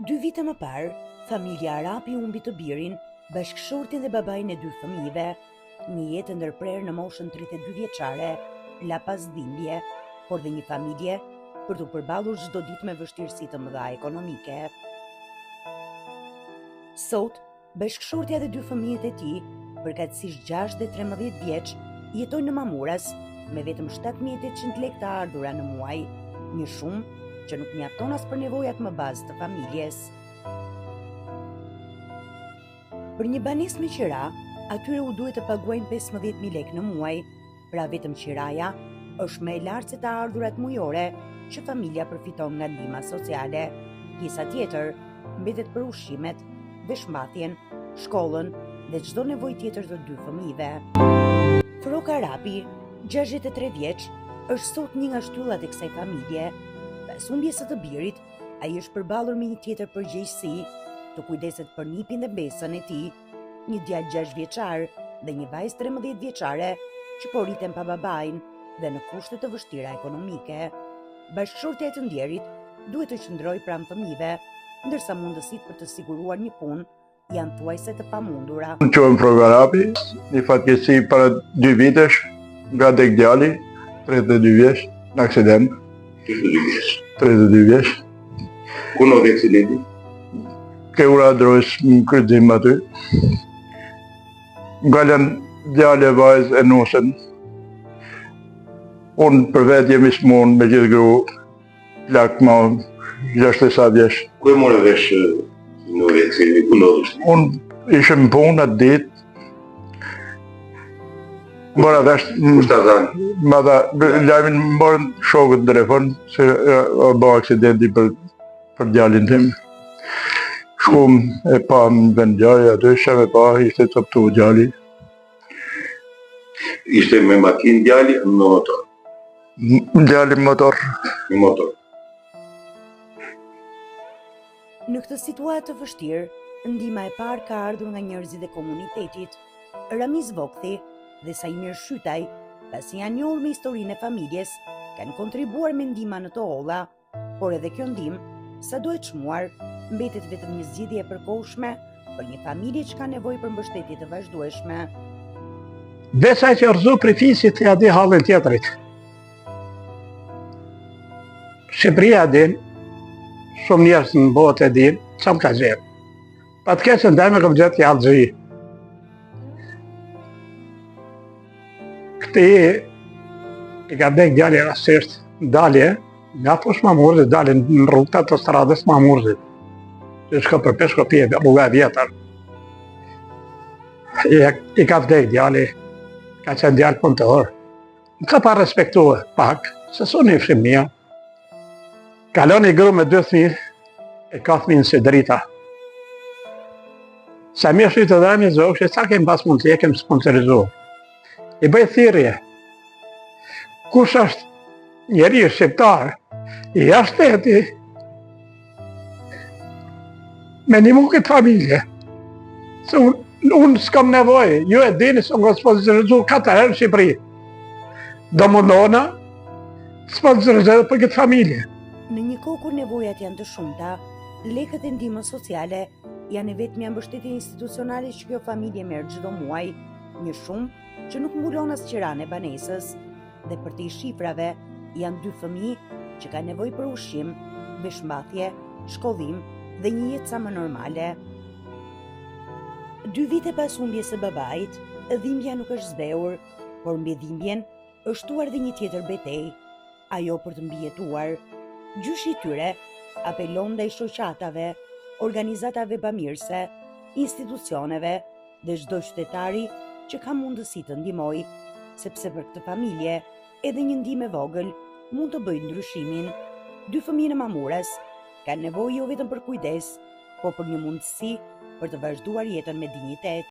2 vite më parë, familja Arapi humbi të birin, bashkëshortin dhe babain e 2 fëmijëve. Një jetë ndërprerë në moshën 32 vjeçare, la pas dhimbje, por dhe një familje për të përballur çdo ditë me vështirësi të mëdha ekonomike. Sot, bashkëshortja dhe 2 fëmijët e tij, përkatësisht 6 dhe 13 vjeç, jetojnë në Mamuras me vetëm 7.800 lekë të ardhura në muaj, një shumë që nuk mjafton as për nevojat më bazë të familjes. Për një banesë me qira, atyre u duhet të paguajnë 15.000 lekë në muaj, pra vetëm qiraja është më e lartë se të ardhurat mujore që familja përfiton nga ndihma sociale. Pjesa tjetër mbetet për ushqimet, veshmbathjen, shkollën dhe çdo nevojë tjetër të 2 fëmijëve. Frok Arapi, 63 vjeç, është sot një nga shtyllat e kësaj familje. Pas humbjes së të birit, ai është përballur me një tjetër përgjegjësi, të kujdeset për nipin dhe besën e tij, një djalë 6 vjeçar dhe një vajzë 13 vjeçare që po rriten pa babain dhe në kushte të vështira ekonomike. Bashkëshortja e të ndjerit duhet të qëndrojë pranë fëmijëve, ndërsa mundësitë për të siguruar një punë janë thuajse të pamundura. Unë quhem Frok Arapi, një fatkeqësi para 2 vitesh, nga dek djali, 32 vjeç, në aksident. 32 vjeç. Ku ndodhi aksidenti? Ke ura drojës në kryqëzim aty. Ngalen djale, vajzë e nusën. Unë për vetë jemi smunë me gjithë gru, plak ma 67 vjeç. Ku e morë vesh në aksidenti? Ku ndodhi? Unë ishëm punë atë ditë. Mora vesh, ma dha, lajmin morën shokët në telefon, se o bo aksidenti për djalin tim. Shkum e pa në vend djali, aty shem e pa, ishte coptu djali. Ishte me makinë djali, me motor? Djali motor. Me motor. Në këtë situatë të vështirë, ndihma e parë ka ardhur nga njerëzit e komunitetit. Ramiz Vokthi dhe Sajmir Shytaj, pasi janë njohur me historinë e familjes, kanë kontribuar me ndihma në të olla, por edhe kjo ndihmë, sado e çmuar, mbetet vetëm një zgjidhje e përkohshme për një familje që ka nevojë për mbështetje të vazhdueshme. Vesaj që rëzu prej fisit ja di hallin tjetrit. Shqipëria din, shumë njerëz në botë e din, që më ka gjerë. Pa të keqën dhe me këmë gjetë jallë gjëji. Këti i ka dek djali rasisht, dalje, nga poshtë Mamurzit, dalje në rrugët të stradës Mamurzit. Që shko për 5 kopije rruga e vjetër. I ka vdek djali, ka qenë djalë punëtor. Më ka pa respektuar pak, se su një fshim mija. Kalon i gru me 2 fëmijë, e ka fëmijën si drita. Sa mirë shqytë dhe remi zohë, që sa kemë pas mund të jekem sponsorizohë. I bëj thirrje. Kush është njeri shqiptar, i jashteti, me një mu këtë familje. Se unë s'kam nevojë, ju e dini se unë sponsorizu 4 herë në Shqipëri. Do mundona sponsorizu për këtë familje. Në një kohë kur nevojat janë të shumta, lekët e ndihmës sociale janë e vetmja mbështetje institucionale që kjo familje merr çdo muaj, një shumë që nuk mbulon as qiran e banesës, dhe për të shifrave janë 2 fëmijë që kanë nevojë për ushqim, veshmbathje, shkollim dhe një jetë sa më normale. 2 vite pas humbjes së babait, dhimbja nuk është zbehur, por mbi dhimbjen është shtuar dhe një tjetër betejë, ajo për të mbijetuar. Gjyshi i tyre apelon ndaj shoqatave, organizatave bamirëse, institucioneve dhe çdo qytetari që ka mundësi të ndihmojë, sepse për këtë familje edhe një ndihmë e vogël mund të bëjë ndryshimin. 2 fëmijë në Mamuras kanë nevojë jo vetëm për kujdes, por për një mundësi për të vazhduar jetën me dinjitet.